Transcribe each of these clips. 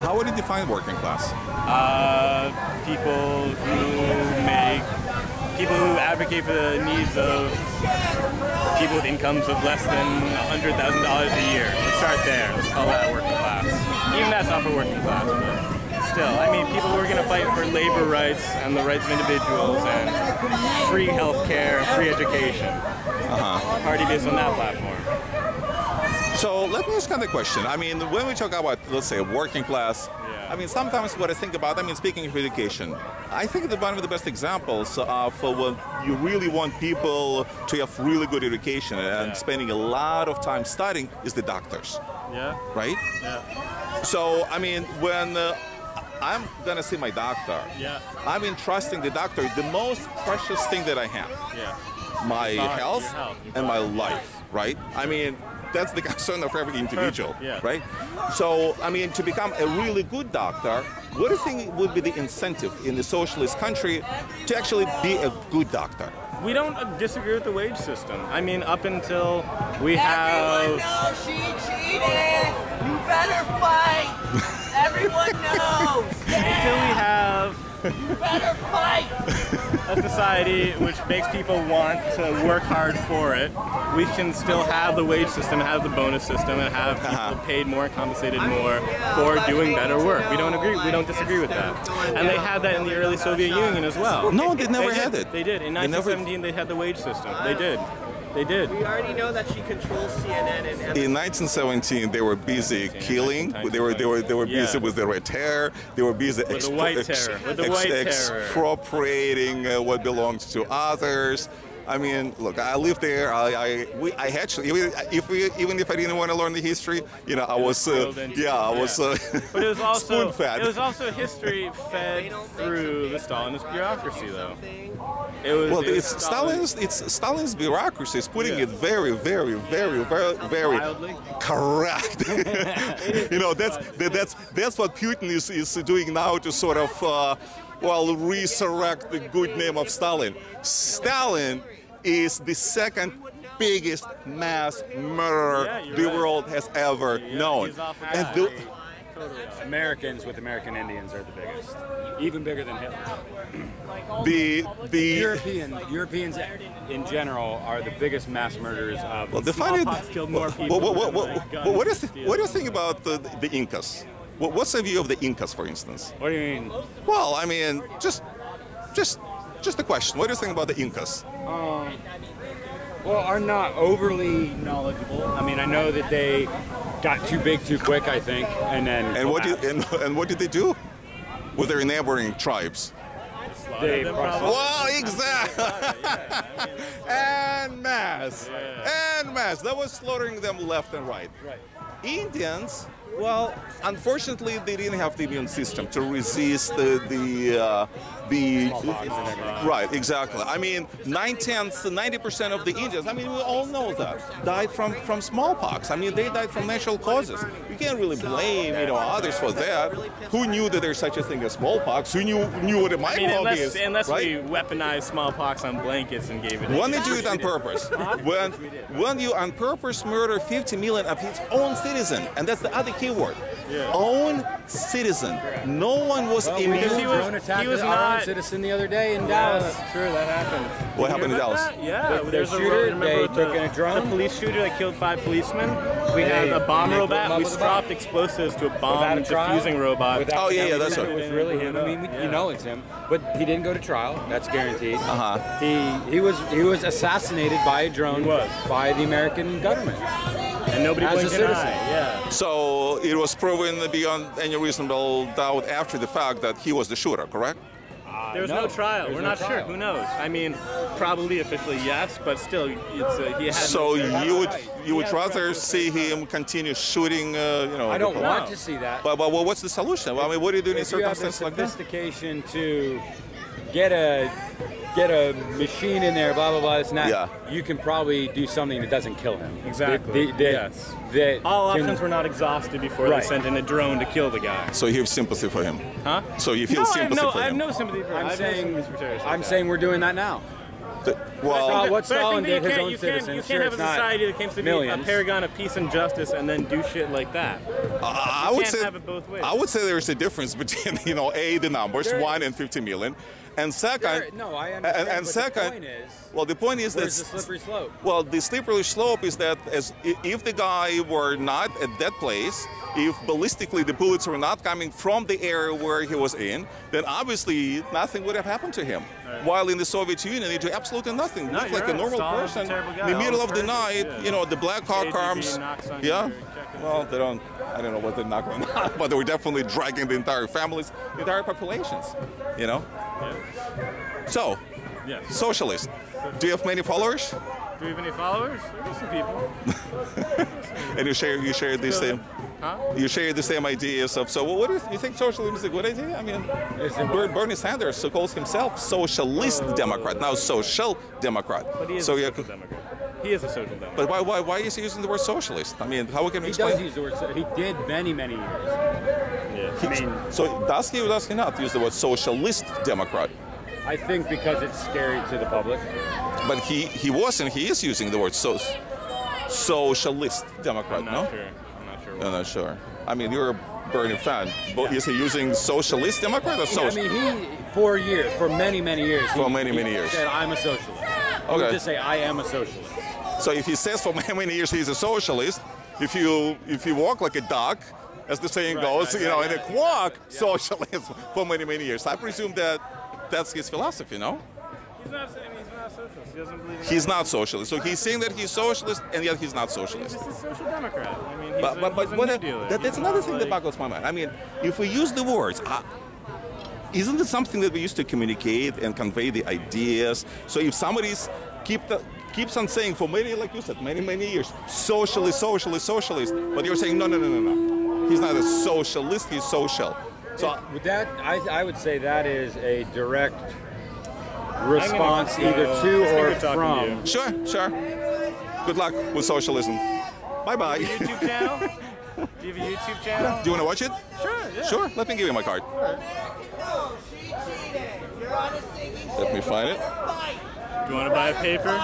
How would you define working class? People who advocate for the needs of people with incomes of less than $100,000 a year. Let's start there. Let's call that working class. Even that's not for working class, but still. I mean, people who are going to fight for labor rights and the rights of individuals and free health care and free education. Party based on that platform. So let me ask you another question. I mean, when we talk about, let's say, working class, I mean, sometimes what I think about, I mean, speaking of education, I think that one of the best examples of when you really want people to have really good education and spending a lot of time studying is the doctors. Yeah. Right? Yeah. So, I mean, when I'm going to see my doctor, I'm entrusting the doctor the most precious thing that I have. My health and my life, right? I mean, that's the concern of every individual, right? So, I mean, to become a really good doctor, what do you think would be the incentive in the socialist country to actually be a good doctor? We don't disagree with the wage system. I mean, up until we have... Everyone knows she cheated! You better fight! Everyone knows! Until we have... You better fight! a society which makes people want to work hard for it, we can still have the wage system, have the bonus system, and have people paid more and compensated more for doing better work. We don't disagree with that. And they had that in the early Soviet Union as well. No, they never had it. They did. In 1917, they had the wage system. They did. They did. We already know that she controls CNN and MSNBC. In 1917, they were busy killing. They were busy with the Red Terror. They were busy expropriating what belongs to others. I mean, look, I lived there. I actually, even if I didn't want to learn the history, you know, I was, But it was also spoon-fed. It was also history fed through the Stalinist bureaucracy, though. It was. Well, it's Stalin's bureaucracy is putting it very Wildly? correct. You know, that's what Putin is doing now to sort of resurrect the good name of Stalin. Stalin is the second biggest mass murderer the world has ever known. And Americans with American Indians are the biggest, even bigger than Hitler. Europeans in general are the biggest mass murderers of. Well, smallpox killed more people. What do you think about the Incas? What's the view of the Incas, for instance? What do you mean? Well, I mean, just a question. What do you think about the Incas? Well, are not overly knowledgeable. I mean, I know that they got too big too quick, I think, and then. And what did they do with their neighboring tribes? Well, exactly. En masse. That was slaughtering them left and right. Indians. Well, unfortunately, they didn't have the immune system to resist the right, exactly. I mean, 90% of the Indians, I mean, we all know that, died from smallpox. I mean, they died from natural causes. You can't really blame, others for that. Who knew that there's such a thing as smallpox? Who knew what a microbe is? Unless right? we weaponized smallpox on blankets and gave it. When they do it on purpose, when you on purpose murder 50 million of its own citizen, and that's the other keyword, own citizen. No one was immune. He was not citizen the other day in Dallas. That's true, that happened. What happened in Dallas? Yeah, there's a shooter. They took in a drone. The police shooter that killed 5 policemen. We had a bomb robot. We dropped explosives to a bomb diffusing robot. That's right. It was really him. I mean, you know it's him, but he didn't go to trial. That's guaranteed. He was assassinated by a drone by the American government. And nobody blinked an eye. Yeah. So it was proven beyond any reasonable doubt after the fact that he was the shooter, correct? There was no trial. We're not sure. Who knows? I mean, probably officially yes, but still, he had. So you would rather see him continue shooting? I don't want to see that. But what's the solution? I mean, what do you do in circumstances like this? Sophistication to get a machine in there, blah blah blah. This and that. You can probably do something that doesn't kill him. Exactly. Yes. All options were not exhausted before they sent in a drone to kill the guy. So you have sympathy for him? Huh? So you feel sympathy for him? I have no sympathy for him. I'm saying we're doing that now. Well, what Stalin did, his own you citizens. can't have a society that claims to be a paragon of peace and justice and then do shit like that. I would say have it both ways. I would say there's a difference between A, the numbers 1 and 50 million, and second. No, I understand. And but second, the point is that where's the slippery slope? Well, the slippery slope is that if the guy were not at that place, if ballistically the bullets were not coming from the area where he was in, then obviously nothing would have happened to him. Right. While in the Soviet Union, he did absolutely nothing. Looked like a normal person. In the middle of the night, the black car comes. Yeah. Well, they don't. I don't know what they're knocking on, but they were definitely dragging the entire families, the entire populations. Yeah. So, socialist. Do you have many followers? Do we have any followers? There's some people. And you share the same. Huh? You share the same ideas of. So, what do you think? Socialism is a good idea? I mean, Bernie Sanders calls himself socialist Democrat, now social Democrat. But he is a social Democrat. He is a social Democrat. But why is he using the word socialist? I mean, how can we explain? He does use the word. He did many years. Yeah. So does he or does he not use the word socialist Democrat? I think because it's scary to the public. But he was and he is using the word socialist Democrat, I'm not sure. I'm not sure. I mean, you're a Bernie fan. But is he using socialist Democrat or social? I mean, for many years. Many years. He said, I'm a socialist. He would just say, I am a socialist. So if he says for many years he's a socialist, if you walk like a duck, as the saying goes, in a quack, socialism for many years. I presume that's his philosophy, no? He's not socialist. He doesn't believe in He's not socialist. So he's saying that he's socialist, and yet he's not socialist. He's just a social democrat. I mean, That's another thing that boggles my mind. I mean, if we use the words, isn't it something that we used to communicate and convey the ideas? So if somebody's keeps on saying for many, like you said, many years, socialist, but you're saying no. He's not a socialist. He's social. So with that, I would say that is a direct response either to or from. Sure. Good luck with socialism. Bye-bye. YouTube channel? Do you have a YouTube channel? Do you want to watch it? Sure, yeah. Sure. Let me give you my card. Let me find it. Do you want to buy a paper?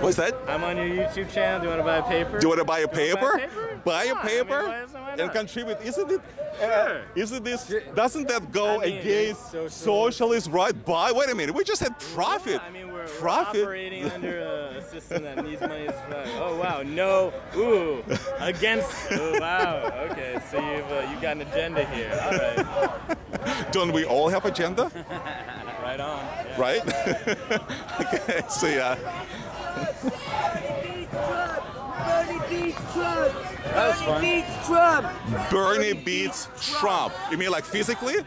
What's that? I'm on your YouTube channel. Do you want to buy a paper? Do you want to buy a paper? Buy a paper? I mean, and contribute. Isn't it? Sure. Isn't this? Doesn't that go against socialist right? Wait a minute. We just had profit. I mean, we're profit. operating under a system that needs money. Oh wow, no, ooh, against. Oh wow. Okay, so you've got an agenda here. All right. Don't we all have agenda? Right on. Yeah. Right? Okay. So yeah. Bernie beats Trump. That was fun. Bernie beats Trump. Bernie beats Trump. You mean like physically?